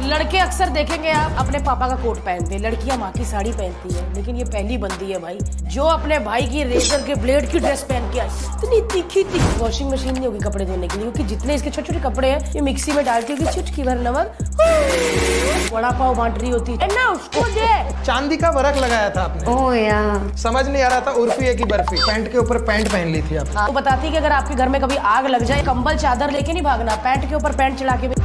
लड़के अक्सर देखेंगे आप अपने पापा का कोट पहनते हैं, लड़कियां माँ की साड़ी पहनती है, लेकिन ये पहली बंदी है भाई जो अपने भाई की रेजर के ब्लेड की ड्रेस पहन के आई। इतनी तीखी वॉशिंग मशीन नहीं होगी कपड़े धोने के लिए, क्योंकि जितने इसके छोटे छोटे कपड़े हैं ये मिक्सी में डालती होगी, चुटकी भर नमक, वड़ा पाव बांट रही होती है ना उसको दे। चांदी का वर्क लगाया था आपने। ओह यार, समझ नहीं आ रहा था उर्फी है कि बर्फी। पैंट के ऊपर पैंट पहन ली थी आपने। वो बताती कि अगर आपके घर में कभी आग लग जाए कंबल चादर लेके नहीं भागना, पैंट के ऊपर पैंट चढ़ा के।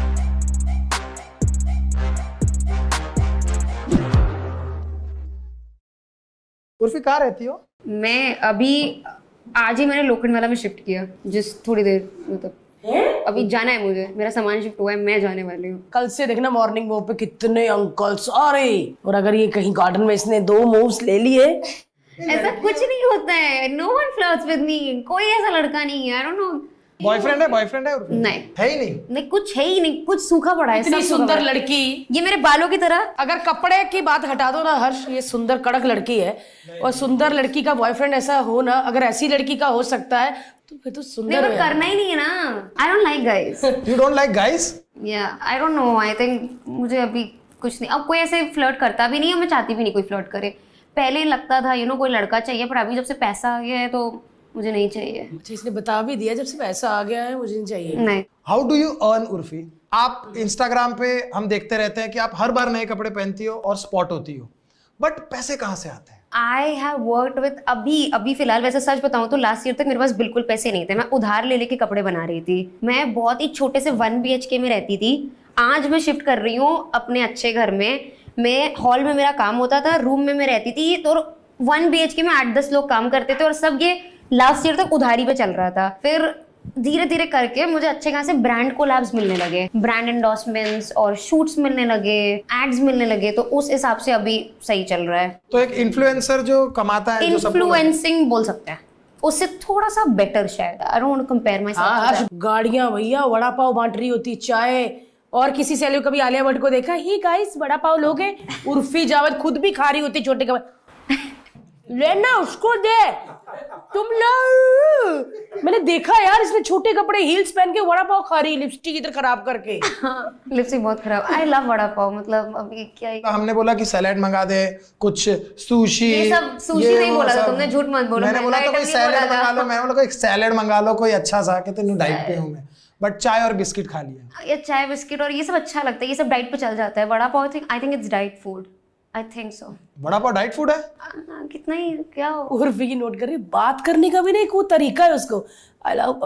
उर्फी कहाँ रहती हो? मैं अभी आज ही मैंने लोखंडवाला में शिफ्ट किया, जिस थोड़ी देर मतलब अभी जाना है मुझे, मेरा सामान शिफ्ट हुआ है, मैं जाने वाली हूँ। कल से देखना मॉर्निंग वॉक पे कितने अंकल्स आ रहे, और अगर ये कहीं गार्डन में इसने 2 मूव्स ले लिए। ऐसा कुछ नहीं होता है, no one flirts with me, कोई ऐसा लड़का नहीं है। I don't know. बॉयफ्रेंड है उर्फी? नहीं है ही नहीं। नहीं, कुछ है ही नहीं, कुछ सूखा पड़ा है। इतनी सुंदर लड़की, ये मेरे बालों की तरह। अगर कपड़े की बात हटा दो ना हर्ष, ये सुंदर कड़क लड़की है, और सुंदर लड़की का बॉयफ्रेंड ऐसा हो ना, अगर ऐसी लड़की का हो सकता है तो फिर तो सुंदर है। करना ही नहीं है ना। I don't like guys. You don't like guys? या I don't know, I think मुझे अभी कुछ नहीं, अब कोई ऐसे फ्लर्ट करता भी नहीं है, मैं चाहती भी नहीं कोई फ्लर्ट करे। पहले लगता था कोई लड़का चाहिए, पर अभी जब से पैसा आ गया है तो मुझे नहीं चाहिए। अच्छा, इसने बता भी दिया जब से पैसा आ गया है मुझे नहीं चाहिए। नहीं। How do you earn Urfi? आप इंस्टाग्राम पे हम देखते रहते हैं कि आप हर बार नए कपड़े पहनती हो और स्पॉट होती हो, बट पैसे कहाँ से आते हैं? आई हैव वर्कड विद अभी फिलहाल, वैसे सच बताऊं तो लास्ट ईयर तक मेरे पास बिल्कुल पैसे नहीं थे। मैं उधार ले लेके कपड़े बना रही थी। मैं बहुत ही छोटे से 1 BHK में रहती थी। आज मैं शिफ्ट कर रही हूँ अपने अच्छे घर में। मैं हॉल में मेरा काम होता था, रूम में मैं रहती थी, तो 1 BHK में 8-10 लोग काम करते थे, और सब ये लास्ट ईयर तक उधारी पे चल रहा था। फिर धीरे धीरे करके मुझे अच्छे खासे ब्रांड कोलैब्स मिलने लगे, ब्रांड एंडोर्समेंट्स और शूट्स मिलने लगे, एड्स मिलने लगे, तो उस हिसाब से अभी सही चल रहा है। तो एक इन्फ्लुएंसर जो कमाता है, जो सबको इन्फ्लुएंसिंग बोल सकते हैं, उससे थोड़ा सा बेटर शायद। I don't want to compare myself. गाड़ियां भैया वड़ा पाव बांट रही होती, चाय, और किसी से कभी आलिया भट्ट को देखा ही गाइस वड़ा पाव लोगे? उर्फी जावेद खुद भी खा रही होती छोटे कपड़े, लेना उसको दे तुम लो। मैंने देखा यार, इसने छोटे कपड़े हील्स पहन के वड़ा पाव खा रही, लिपस्टिक इधर खराब करके। लिपस्टिक बहुत खराब। आई लव वड़ा पाव, मतलब अभी क्या ही। हमने बोला कि सैलेड मंगा दे, कुछ सुशी। ये सब सुशी नहीं बोला था तुमने, झूठ मत बोलो। मैंने बोला तो कोई सैलेड मंगा लो, मैंने बोला कोई सैलेड मंगा लो कोई अच्छा सा, कहते नहीं डाइट पे हूं मैं, बट चाय और बिस्किट खा लिया। ये चाय बिस्किट और ये सब अच्छा लगता है, ये सब डाइट पे चल जाता है। Vada pav I think it's diet food, I think so. Vada pav diet food है? कितना ही क्या हो। उर्फी की नोट कर रही, बात करने का भी नहीं कोई तरीका है उसको। आई लव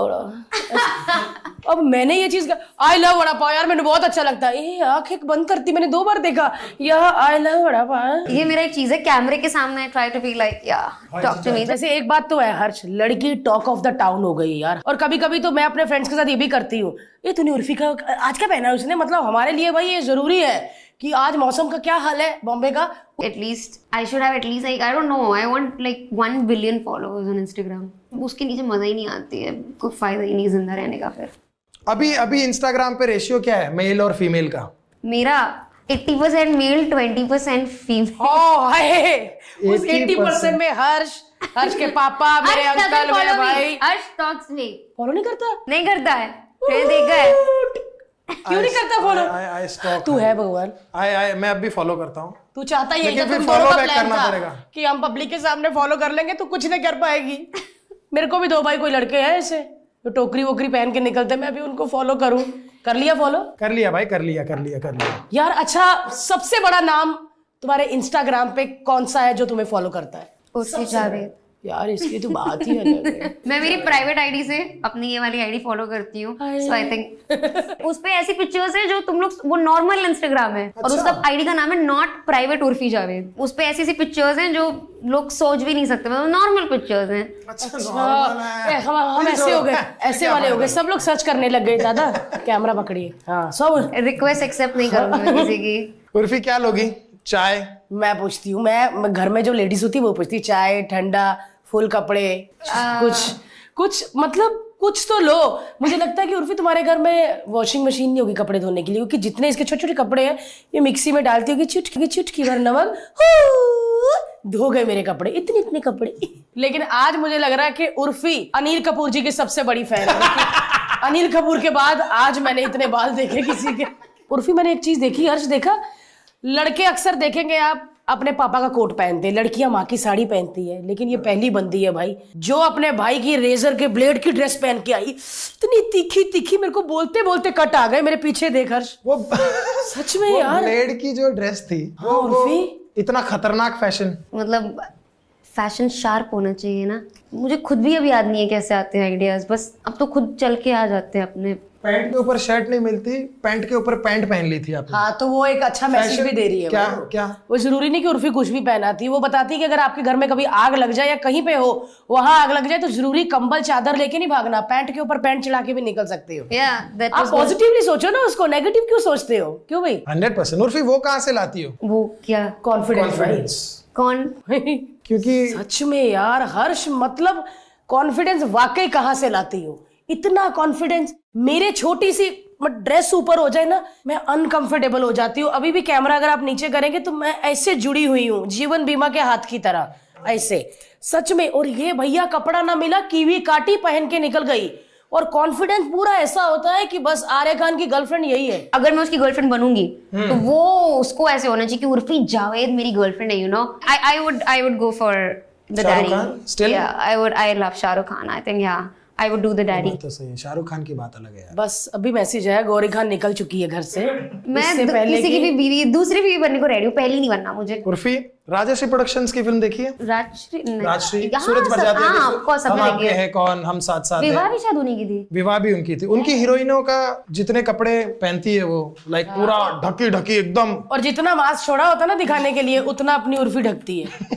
अब मैंने ये चीज आई लव वड़ा पाव यार, मैंने बहुत अच्छा लगता है। ये आंखें बंद करती, मैंने 2 बार देखा यह आई लव वड़ा पाव। ये मेरा एक चीज है, कैमरे के सामने ट्राई टू बी लाइक या टॉक टू मी। वैसे एक बात तो है हर्ष, लड़की टॉक ऑफ द टाउन हो गई यार। और कभी कभी तो मैं अपने फ्रेंड्स के साथ ये भी करती हूँ, ये तूने उर्फी का आज क्या पहना है उसने, मतलब हमारे लिए भाई ये जरूरी है कि आज मौसम का क्या हाल है बॉम्बे का। At least I should have at least like I don't know, I want like 1 billion followers on Instagram. उसके नीचे मजा ही नहीं आती है, कोई फायदा ही नहीं जिंदा रहने का। फिर अभी इंस्टाग्राम पे रेशियो क्या है मेल और फीमेल का? मेरा 80% मेल, 20% फीमेल। उस 80% में हर्ष के पापा, मेरे अंकल, मेरे भाई। हर्ष टॉक्स मी फॉलो नहीं करता? नहीं करता है, मैंने देखा है। क्यों नहीं करता फॉलो? तू है भगवान। मैं अब भी फॉलो करता हूँ। तू चाहता ही है फिर फॉलो बैक करना पड़ेगा कि हम पब्लिक के सामने फॉलो कर लेंगे तो कुछ नहीं कर पाएगी। मेरे को भी 2 भाई कोई लड़के हैं ऐसे जो टोकरी वोकरी पहन के निकलते, मैं भी उनको फॉलो करूं। कर लिया फॉलो? कर लिया भाई, कर लिया यार। अच्छा, सबसे बड़ा नाम तुम्हारे इंस्टाग्राम पे कौन सा है जो तुम्हें फॉलो करता है? उर्फी जावेद। यार इसकी तो बात ही अलग है। मैं मेरी प्राइवेट आईडी से अपनी ये वाली आईडी फॉलो करती हूँ, सो आई थिंक उस पे ऐसी पिक्चर्स हैं जो तुम लोग, वो नॉर्मल इंस्टाग्राम है और उसका आईडी का नाम है नॉट प्राइवेट उर्फी जावेद। उस पे ऐसी पिक्चर्स हैं जो लोग सोच भी नहीं सकते, मतलब नॉर्मल पिक्चर्स हैं। हम ऐसे हो गए, ऐसे वाले हो गए, सब लोग सर्च करने लग गए। दादा कैमरा पकड़िए। हाँ, सब रिक्वेस्ट एक्सेप्ट नहीं करूंगी मैं किसी की। उर्फी क्या लोगी? चाय? मैं पूछती हूँ, मैं घर में जो लेडीज होती है वो पूछती, चाय, ठंडा, फुल कपड़े, कुछ मतलब कुछ तो लो। मुझे लगता है कि उर्फी तुम्हारे घर में वॉशिंग मशीन नहीं होगी कपड़े धोने के लिए, क्योंकि जितने इसके छोटे छोटे कपड़े हैं ये मिक्सी में डालती होगी, चुटकी भर नमक, धो गए मेरे कपड़े, इतने कपड़े। लेकिन आज मुझे लग रहा है कि उर्फी अनिल कपूर जी की सबसे बड़ी फैन है। अनिल कपूर के बाद आज मैंने इतने बाल देखे किसी के। उर्फी मैंने एक चीज देखी, हर्ष देखा, लड़के अक्सर देखेंगे आप अपने पापा का कोट पहनते हैं, लड़कियां माँ की साड़ी पहनती है, लेकिन ये पहली बंदी है भाई जो अपने भाई की रेजर के ब्लेड की ड्रेस पहन के आई। इतनी तीखी तीखी, मेरे को बोलते बोलते कट आ गए मेरे पीछे, देख हर्ष वो सच में वो यार। ब्लेड की जो ड्रेस थी हाँ, उर्फी इतना खतरनाक फैशन। मतलब फैशन शार्प होना चाहिए ना। मुझे खुद भी अब याद नहीं है कैसे आते हैं आइडियाज, बस अब तो खुद चल के आ जाते हैं अपने। पैंट के ऊपर शर्ट नहीं मिलती, पैंट के ऊपर पैंट पहन ली थी आपने। हाँ, तो वो एक अच्छा मैसेज भी दे रही है। क्या वो क्या वो जरूरी नहीं कि उर्फी कुछ भी पहनाती, वो बताती है कि अगर आपके घर में कभी आग लग जाए या कहीं पे हो वहां आग लग जाए तो जरूरी कंबल चादर लेके नहीं भागना, पैंट के ऊपर पैंट चढ़ा के भी निकल सकते हो। आप पॉजिटिवली सोचो ना उसको, नेगेटिव क्यों सोचते हो? क्यों भाई? 100%। उर्फी वो कहाँ से लाती हो वो क्या कॉन्फिडेंस कौन क्योंकि सच में यार हर्ष, मतलब कॉन्फिडेंस वाकई कहाँ से लाती हो? इतना कॉन्फिडेंस। मेरे छोटी सी ड्रेस ऊपर हो जाए ना, मैं अनकंफर्टेबल हो जाती हूँ। अभी भी कैमरा अगर आप नीचे करेंगे तो मैं ऐसे जुड़ी हुई हूँ जीवन बीमा के हाथ की तरह, ऐसे सच में। और ये भैया कपड़ा ना मिला, कीवी काटी, पहन के निकल गई। और कॉन्फिडेंस पूरा ऐसा होता है कि बस आर्य खान की गर्लफ्रेंड यही है। अगर मैं उसकी गर्लफ्रेंड बनूंगी तो वो उसको ऐसे होना चाहिए कि उर्फी जावेद मेरी गर्लफ्रेंड है, you know. I would go for the Shahrukh daddy. Khan? Still? I love Shahrukh Khan. I think I would do the daddy. तो सही है, शाहरुख खान की बात अलग है यार। बस अभी मैसेज आया, गौरी खान निकल चुकी है घर से। मैं इससे पहले किसी की भी बीवी, दूसरी बीवी बनने को रेडी हूँ, पहली नहीं बनना मुझे। उर्फी, राजश्री प्रोडक्शंस की फिल्म देखी है? राजश्री सूरज बरजात्या की हाँ, फिल्म, को सब हम देखी आपके है। हैं कौन, हम साथ साथ हैं। विवाह भी शायद उन्हीं की थी। विवाह भी उनकी थी। उनकी हीरोइनों का जितने कपड़े पहनती है वो लाइक पूरा ढकी ढकी एकदम। और जितना मास्क छोड़ा होता ना दिखाने के लिए, उतना अपनी उर्फी ढकती है।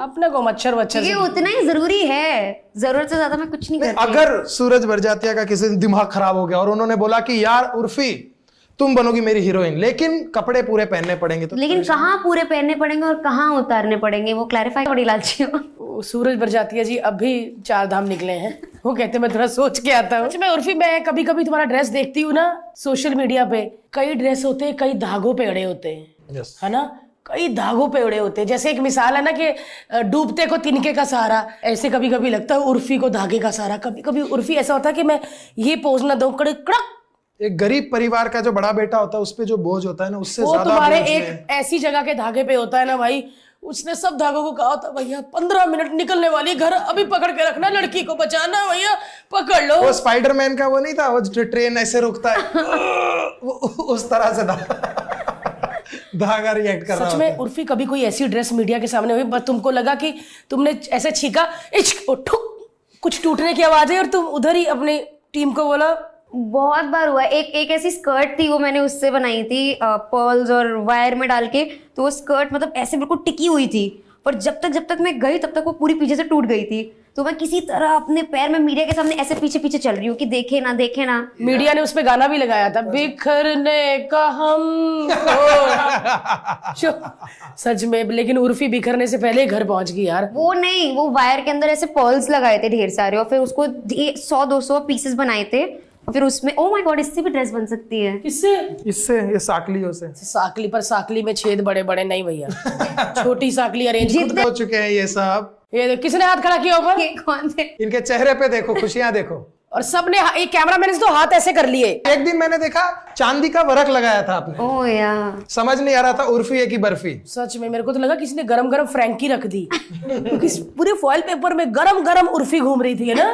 अपने को मच्छर वच्छर ये उतना ही जरूरी है, जरूरत से ज्यादा मैं कुछ नहीं करती। अगर सूरज बरजात्या का किसी दिन दिमाग खराब हो गया और उन्होंने बोला कि यार उर्फी तुम बनोगी मेरी हीरोइन, लेकिन कपड़े पूरे पहनने पड़ेंगे, तो लेकिन कहाँ पूरे पहनने पड़ेंगे और कहाँ उतारने पड़ेंगे वो क्लैरिफाई बड़ी लालची हूँ। सूरज बरजातिया जी अभी 4 धाम निकले हैं, वो कहते मैं थोड़ा सोच के आता हूँ। मैं उर्फी, मैं कभी कभी तुम्हारा ड्रेस देखती हूँ ना सोशल मीडिया पे, कई ड्रेस होते हैं, कई धागों पे अड़े होते हैं, Yes. है ना, कई धागों पे अड़े होते हैं। जैसे एक मिसाल है ना कि डूबते को तिनके का सहारा, ऐसे कभी कभी लगता है उर्फी को धागे का सहारा। कभी कभी उर्फी ऐसा होता है कि मैं ये पोज ना दूं, कड़क कड़क। एक गरीब परिवार का जो बड़ा बेटा होता है उस पे जो बोझ होता है ना, उससे वो ज्यादा तुम्हारे बोझ एक में- ऐसी जगह के धागे पे होता है ना भाई, उसने सब धागों को कहा था भैया 15 मिनट निकलने वाली, घर अभी पकड़ के रखना, लड़की को बचाना भैया, पकड़ लो। वो स्पाइडरमैन का वो नहीं था, वो जो ट्रेन ऐसे रुकता है वो उस तरह से धागा रिएक्ट कर रहा सच होता में है। उर्फी, कभी कोई ऐसी ड्रेस मीडिया के सामने हुई बस तुमको लगा कि तुमने ऐसे छीका, इश्क और ठुक, कुछ टूटने की आवाज है और तुम उधर ही अपनी टीम को बोला? बहुत बार हुआ। एक ऐसी स्कर्ट थी, वो मैंने उससे बनाई थी पर्ल्स और वायर में डाल के, तो वो स्कर्ट मतलब ऐसे बिल्कुल टिकी हुई थी, पर जब तक मैं गई तब तक वो पूरी पीछे से टूट गई थी। तो मैं किसी तरह अपने पैर में मीडिया के सामने ऐसे पीछे पीछे चल रही हूँ कि देखे ना देखे ना। मीडिया ने उस पे गाना भी लगाया था, बिखरने का हमको। सच में, लेकिन उर्फी बिखरने से पहले ही घर पहुंच गई यार। वो नहीं, वो वायर के अंदर ऐसे पर्ल्स लगाए थे ढेर सारे, और फिर उसको 100-200 पीसेस बनाए थे, और फिर उसमें ओ माय गॉड, इससे भी ड्रेस बन सकती है। किससे? इससे, ये साकलियों से। साकली पर, साकली में छेद बड़े बड़े नहीं भैया, छोटी साकली अरेंज हो चुके हैं ये सब। ये देखो, किसने हाथ खड़ा किया ऊपर? ये कौन थे? इनके चेहरे पे देखो, खुशियां देखो। और सबने एक कैमरामैन से तो हाथ ऐसे कर लिए। एक दिन मैंने देखा चांदी का वरक लगाया था आपने, ओ या समझ नहीं आ रहा था उर्फी है कि बर्फी। सच में मेरे को तो लगा किसी ने गरम गरम फ्रैंकी रख दी, क्योंकि पूरे फॉइल पेपर में गरम गरम उर्फी घूम रही थी, है ना?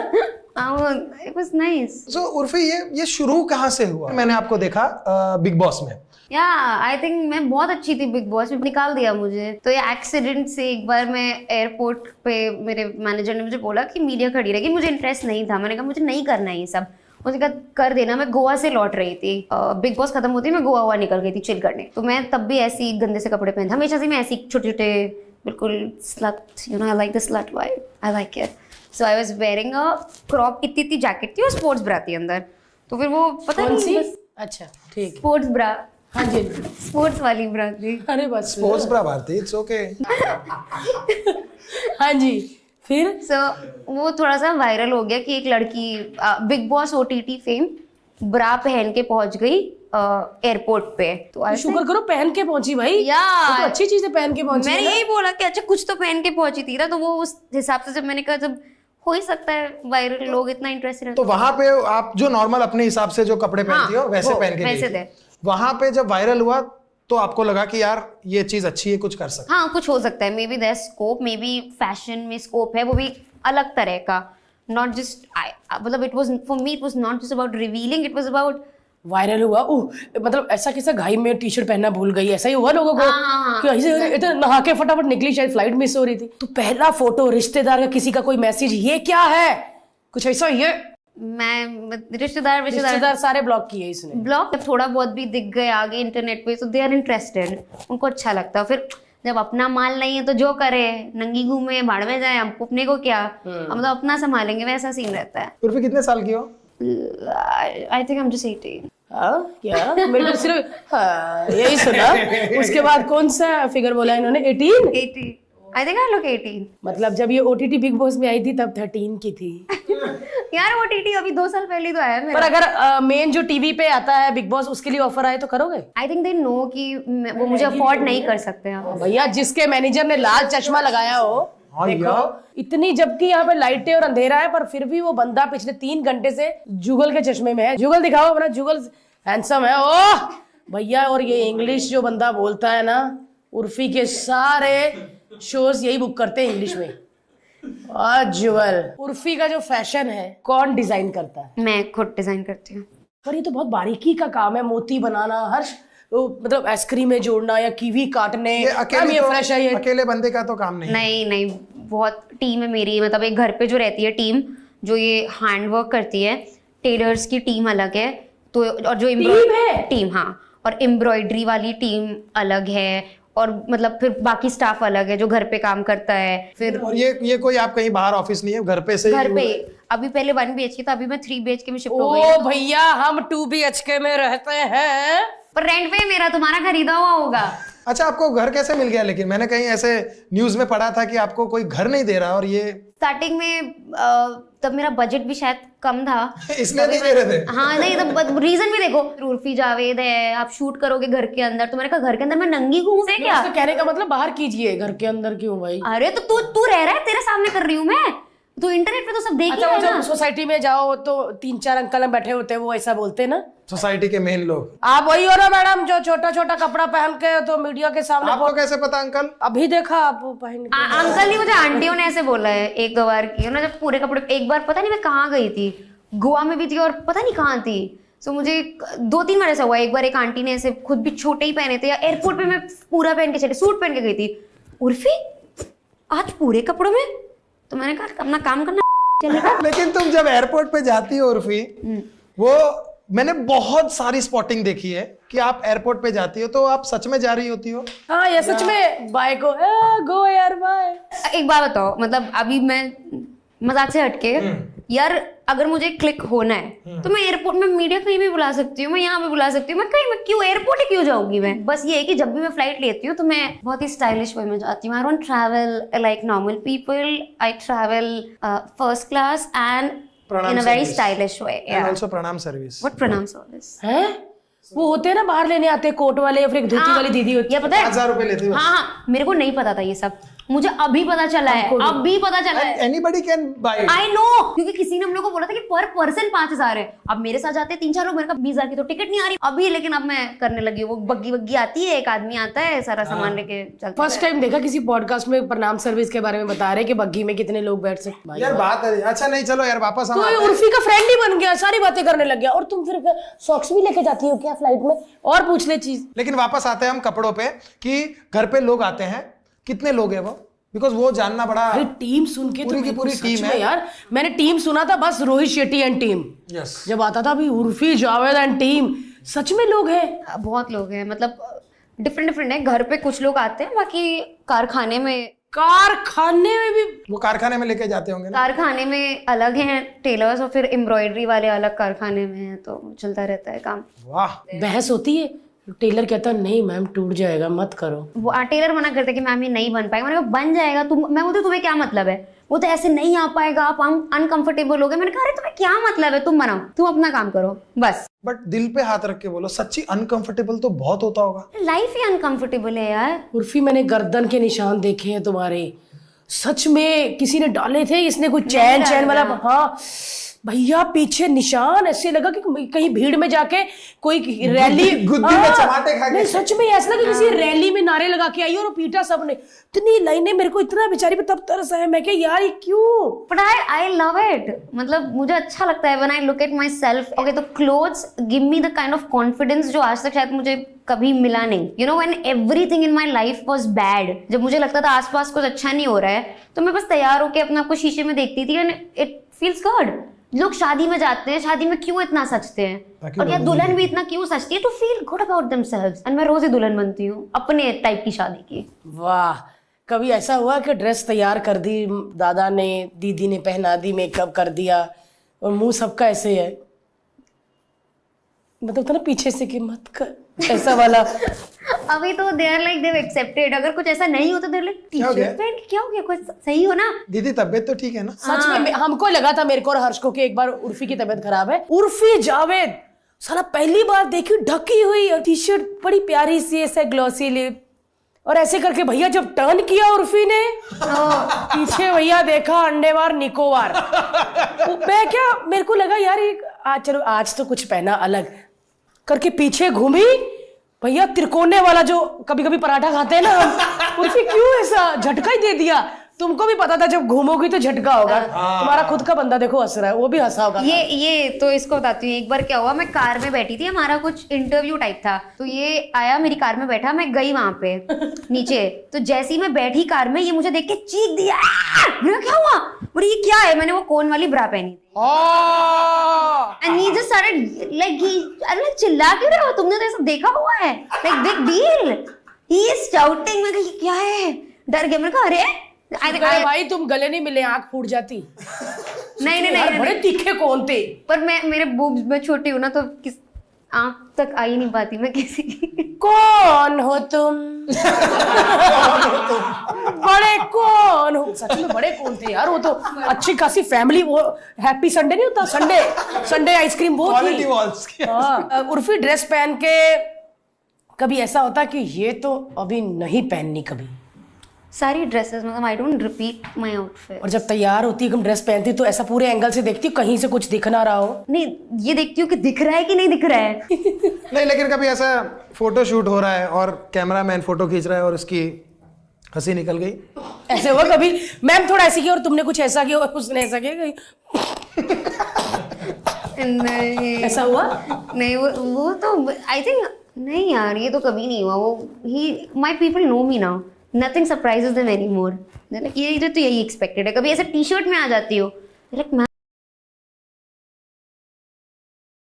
It was nice. So Urfi, ये शुरू कहाँ से हुआ? मैंने आपको देखा बिग बॉस में। या आई थिंक मैं बहुत अच्छी थी बिग बॉस में, निकाल दिया मुझे। तो ये एक्सीडेंट से एक बार मैं एयरपोर्ट पे, मेरे मैनेजर ने मुझे बोला कि मीडिया खड़ी रहेगी, मुझे इंटरेस्ट नहीं था। मैंने कहा मुझे नहीं करना है ये सब। मुझे कहा कर देना। मैं गोवा से लौट रही थी, बिग बॉस खत्म होती मैं गोवा निकल गई थी चिल करने। तो मैं तब भी ऐसी गंदे से कपड़े पहनती, हमेशा से मैं ऐसी छोटे छोटे बिल्कुल slut, you know, I like the slut vibe, I like it. So I was wearing a crop, इतनी जैकेट थी और स्पोर्ट्स ब्रा थी अंदर। तो फिर वो पता कौन सी? नहीं, बस अच्छा ठीक। स्पोर्ट्स ब्रा, हाँ जी, स्पोर्ट्स वाली ब्रा थी। अरे बस। Sports bra Bharti, it's okay. हाँ जी, फिर सो वो थोड़ा सा वायरल हो गया कि एक लड़की बिग बॉस OTT फेम ब्रा पहन के पहुंच गई एयरपोर्ट पे। तो शुक्र करो पहन के पहुंची भाई, या वो तो अच्छी चीज है पहन के पहुंची। मैंने यही बोला कि अच्छा कुछ तो पहन के पहुंची थी ना। तो वो उस हिसाब से, जब मैंने कहा जब हो ही सकता है वायरल, लोग इतना इंटरेस्टेड तो वहां पे आप जो नॉर्मल अपने हिसाब से जो कपड़े पहनती हो वैसे पहन के वैसे गई थे। थी। वहां पे जब वायरल हुआ तो आपको लगा कि यार ये चीज अच्छी है, कुछ कर सकते हाँ कुछ हो सकता है, maybe there scope, maybe fashion में स्कोप है, वो भी अलग तरह का, नॉट जस्ट मतलब it was for me, it was not just about revealing, it was about viral हुआ मतलब ऐसा कैसा घाई में टी शर्ट पहनना भूल गई, ऐसा ही हुआ लोगों को कि ऐसे इतना नहा के फटाफट निकली, शायद फ्लाइट मिस हो रही थी। तो पहला फोटो, रिश्तेदार का किसी का कोई मैसेज, ये क्या है, कुछ ऐसा, ये मैं रिश्तेदार सारे ब्लॉक किए इसने। ब्लॉग थोड़ा बहुत भी दिख गए आगे इंटरनेट पे तो दे आर इंटरेस्टेड, उनको अच्छा लगता है। फिर जब अपना माल नहीं है तो जो करे, नंगी घूमे, भाड़ में जाए, हमको अपने को क्या, हम तो अपना संभालेंगे, वैसा सीन रहता है। उर्फी कितने साल की हो? I think I am just 18। हाँ क्या, मेरे को सिर्फ हाँ यही सुना। उसके बाद कौन सा फिगर बोला इन्होंने, 18? I think I look 18। मतलब जब ये OTT बिग बॉस में आई थी तब 13 की थी। यार OTT अभी 2 साल पहले तो आया पर अगर मेन जो टीवी पे आता है बिग बॉस, उसके लिए ऑफर आए तो करोगे? आई थिंक दे नो कि वो मुझे अफोर्ड नहीं कर सकते हैं। भैया जिसके मैनेजर ने लाल चश्मा लगाया हो, देखो इतनी, जबकि यहाँ पे लाइटें और अंधेरा है, पर फिर भी वो बंदा पिछले 3 घंटे से जुगल के चश्मे में है। जुगल दिखाओ अपना, जुगल हैंडसम है ओह भैया। और ये इंग्लिश जो बंदा बोलता है ना, उर्फी के सारे शोज यही बुक करते हैं इंग्लिश में। जुगल, उर्फी का जो फैशन है कौन डिजाइन करता है? मैं खुद डिजाइन करती हूँ। पर ये तो बहुत बारीकी का काम है, मोती बनाना, हर मतलब आइसक्रीम में जोड़ना या कीवी काटने, ये अकेले तो, फ्रेश है ये अकेले बंदे का तो काम नहीं। नहीं बहुत टीम है मेरी, मतलब एक घर पे जो रहती है टीम जो ये हैंडवर्क करती है, टेलर्स की टीम अलग है, तो और जो टीम हाँ, और एम्ब्रॉयडरी वाली टीम अलग है, और मतलब फिर बाकी स्टाफ अलग है जो घर पे काम करता है। फिर और ये कोई आप कहीं बाहर ऑफिस नहीं है, घर पे से घर पे अभी पहले 1 BHK था, अभी मैं 3 BHK में शिफ्ट हो गई। ओ भैया हम 2 BHK में रहते हैं, पर रेंट पे मेरा, तुम्हारा खरीदा हुआ होगा। अच्छा आपको घर कैसे मिल गया? लेकिन मैंने कहीं ऐसे न्यूज में पढ़ा था कि आपको कोई घर नहीं दे रहा, और ये स्टार्टिंग में तब मेरा बजट भी शायद कम था इसलिए नहीं दे रहे थे। हाँ नहीं, तब रीजन भी देखो, उर्फी जावेद है, आप शूट करोगे घर के अंदर, तो मैंने कहा घर के अंदर मैं नंगी घूमूं क्या? तो कहने का मतलब बाहर कीजिए, घर के अंदर क्यों भाई? अरे तो तू रह रहा है, तेरे सामने कर रही हूँ मैं, तो इंटरनेट पे तो सब देख ही अच्छा, रहे हैं जब ना। सोसाइटी में जाओ तो 3-4 अंकल बैठे होते हैं, वो ऐसा बोलते हैं ना, सोसाइटी के मेन लोग। आप वही हो ना मैडम जो छोटा छोटा कपड़ा पहन के तो मीडिया के सामने आपको कैसे पता अंकल? अभी देखा आप पहन के? अंकल नहीं, मुझे आंटियों ने ऐसे बोला है 1-2 बार की ना, जब पूरे कपड़े, एक बार पता नहीं मैं कहाँ गई थी, गोवा में भी थी और पता नहीं कहाँ थी, तो मुझे 2-3 बार ऐसा हुआ। एक बार एक आंटी ने ऐसे खुद भी छोटे ही पहने थे, या एयरपोर्ट पे मैं पूरा पहन के चले, सूट पहन के गई थी, उर्फी आज पूरे कपड़ों में, तो मैंने कहा अपना काम करना चलेगा। लेकिन तुम जब एयरपोर्ट पे जाती हो उर्फी, वो मैंने बहुत सारी स्पॉटिंग देखी है कि आप एयरपोर्ट पे जाती हो तो आप सच में जा रही होती हो। हाँ ये सच में बाय को गो यार बाय। एक बात बताओ, मतलब अभी मैं मजाक से हटके, यार अगर मुझे क्लिक होना है तो मैं एयरपोर्ट में मीडिया कहीं भी बुला सकती हूँ, मैं यहाँ भी बुला सकती हूँ, मैं कहीं, मैं क्यों एयरपोर्ट ही क्यों जाऊंगी मैं? बस ये है कि जब भी मैं फ्लाइट लेती हूँ तो मैं बहुत ही स्टाइलिश वे में जाती हूँ। I don't travel like normal people, I travel first class and in a very stylish way. And also प्रणाम सर्विस। व्हाट प्रणाम सर्विस? हैं वो होते हैं ना बाहर लेने आते हैं कोट वाले, या फिर एक धोती वाली दीदी होती ये पता है? 5000 रुपए लेती है। हाँ, मेरे को नहीं पता था ये सब, मुझे अभी पता चला है, अभी पता चला है। Anybody can buy it. I know, क्योंकि किसी ने हम लोग को बोला था कि पर पर्सन 5000 है। अब मेरे साथ जाते 3-4 लोग, मेरे का 20,000 की तो टिकट नहीं आ रही अभी, लेकिन अब मैं करने लगी हूँ। वो बग्गी वग्गी आती है, एक आदमी आता है, सारा सामान लेके चलता है। फर्स्ट टाइम देखा किसी पॉडकास्ट में प्रणाम सर्विस के बारे में बता रहे कि बग्गी में कितने लोग बैठ सकते। यार बात है, अच्छा नहीं चलो यार वापस हम तो उर्फी का फ्रेंड ही बन गया, सारी बातें करने लग गया। और तुम फिर सॉक्स भी लेके जाती हो क्या फ्लाइट में? और पूछ ले चीज। लेकिन वापस आते हैं हम कपड़ों पे कि घर पे लोग आते हैं, कितने लोग हैं वो, बिकॉज वो जानना बड़ा। अरे टीम सुन के पूरी तो की पूरी सच टीम में है यार। मैंने टीम सुना था बस, Rohit Shetty and team. Yes जब आता था अभी उर्फी जावेद एंड टीम, सच में लोग हैं, बहुत लोग हैं, मतलब डिफरेंट है। घर पे कुछ लोग आते हैं, बाकी कारखाने में भी वो कारखाने में लेके जाते होंगे ना। कारखाने में अलग हैं टेलर्स, और फिर एम्ब्रॉयडरी वाले अलग कारखाने में हैं, तो चलता रहता है काम। वाह, बहस होती है। टेलर कहता नहीं मैम टूट जाएगा मत करो। वो टेलर मना करते कि मैम ये नहीं बन पाएगा। मैंने कहा बन जाएगा। मैं बोलती तुम्हें क्या मतलब है, वो तो ऐसे नहीं आ पाएगा, आप अनकंफर्टेबल हो गए। मैंने कहा अरे तुम्हें क्या मतलब है, तुम बनाओ, तुम अपना काम करो बस। बट दिल पे हाथ रख के बोलो, सच्ची अनकंफर्टेबल तो बहुत होता होगा। लाइफ ही अनकंफर्टेबल है यार। उर्फी मैंने गर्दन के निशान देखे हैं तुम्हारे, सच में किसी ने डाले थे, इसने कुछ चैन वाला, हाँ भैया पीछे निशान ऐसे लगा कि कहीं भीड़ में जाके कोई रैली गुद्दी में चमाटे खा के। नहीं सच में ऐसा लगा किसी रैली में नारे लगा के आई और पीटा सबने। इतनी लाइनें, मेरे को इतना बेचारी पे तब तरस आया, मैं क्या यार ये क्यों। बट आई लव इट, मतलब मुझे अच्छा लगता है when I look at myself. Okay, तो clothes give me the kind of confidence जो आज तक शायद मुझे कभी मिला नहीं। You know, when everything in my life was bad, जब मुझे लगता था आसपास कुछ अच्छा नहीं हो रहा है, तो मैं बस तैयार होकर अपने आप को शीशे में देखती थी एंड इट फील्स गुड। लोग शादी में जाते हैं, शादी में क्यों इतना सचते हैं, ताकि और या लोगों दुल्हन भी इतना क्यों सचती है, to feel good about themselves. And मैं रोज ही दुल्हन बनती हूँ अपने टाइप की शादी की। वाह, कभी ऐसा हुआ कि ड्रेस तैयार कर दी दादा ने, दीदी ने पहना दी, मेकअप कर दिया और मुंह सबका ऐसे है, मतलब था ना पीछे से कि मत कर, ऐसा वाला। अभी तो दे आर लाइक देव एक्सेप्टेड। अगर कुछ ऐसा नहीं होता दे लाइक टी क्या हो गया? शर्ट पहन के क्या हो गया, कुछ सही हो ना। दीदी तबीयत तो ठीक है ना? सच में हमको लगा था, मेरे को और हर्ष को, कि एक बार उर्फी की तबीयत खराब है। उर्फी जावेद साला पहली बार देखी ढकी हुई और टी शर्ट बड़ी प्यारी सी ऐसे ग्लॉसी लिप, और ऐसे करके भैया जब टर्न किया उर्फी ने, पीछे भैया देखा अंडेवार निकोबार। मैं क्या, मेरे को लगा यार एक आज, चलो आज तो कुछ पहना अलग करके, पीछे घूमी भैया त्रिकोने वाला जो कभी कभी पराठा खाते हैं ना हम, उर्फी क्यों ऐसा झटका ही दे दिया। तुमको भी पता था जब घूमोगी तो झटका होगा। तुम्हारा खुद का बंदा देखो हंस रहा है, वो भी हंसा होगा। ये तो इसको बताती हूँ। एक बार क्या हुआ, मैं कार में बैठी थी, हमारा कुछ इंटरव्यू टाइप था, तो ये आया मेरी कार में बैठा, मैं गई वहां पे नीचे, तो जैसे ही मैं बैठी कार में, ये मुझे देख के चीख दिया, मेरा क्या हुआ, बोली ये क्या है। मैंने वो कोन वाली ब्रा पहनी थी and he just started like, अरे चिल्ला क्यों रहे हो, तुमने तो ये सब देखा हुआ है, like big deal. He is shouting. मैं कहा क्या है, डर गया। मैंने कहा अरे अरे भाई तुम गले नहीं मिले, आंख फूट जाती। नहीं बड़े तीखे कौन थे। पर मैं, मेरे बूब्स में छोटी हूँ ना, तो किस आंख तक आ ही नहीं पाती मैं किसी की। कौन हो तुम? बड़े कौन हो? सच में बड़े कौन थे यार, वो तो अच्छी खासी फैमिली। वो हैप्पी संडे नहीं होता, संडे आइसक्रीम वो क्वालिटी थी। वॉल्स की। हाँ, उर्फी ड्रेस पहन के कभी ऐसा होता कि ये तो अभी नहीं पहननी कभी, सारी ड्रेसेस, मतलब I don't repeat my outfit. और जब तैयार होती हम ड्रेस पहनती तो ऐसा पूरे एंगल से देखती कहीं से कुछ दिख ना रहा हो। नहीं, ये देखती हूँ कि दिख रहा है कि नहीं दिख रहा है। नहीं, लेकिन कभी ऐसा फोटो शूट हो रहा है और कैमरामैन फोटो खींच रहा है और उसकी हंसी निकल गई, ऐसे हुआ कभी? मैम थोड़ा ऐसे किया और तुमने कुछ ऐसा किया और उसने ऐसा किया, नहीं, ऐसा हुआ? नहीं, वो तो आई थिंक नहीं यार, ये तो कभी नहीं हुआ। वो ही my people know me now, nothing surprises them anymore. Like ये तो यही एक्सपेक्टेड है। कभी ऐसे टी शर्ट में आ जाती हो, लाइक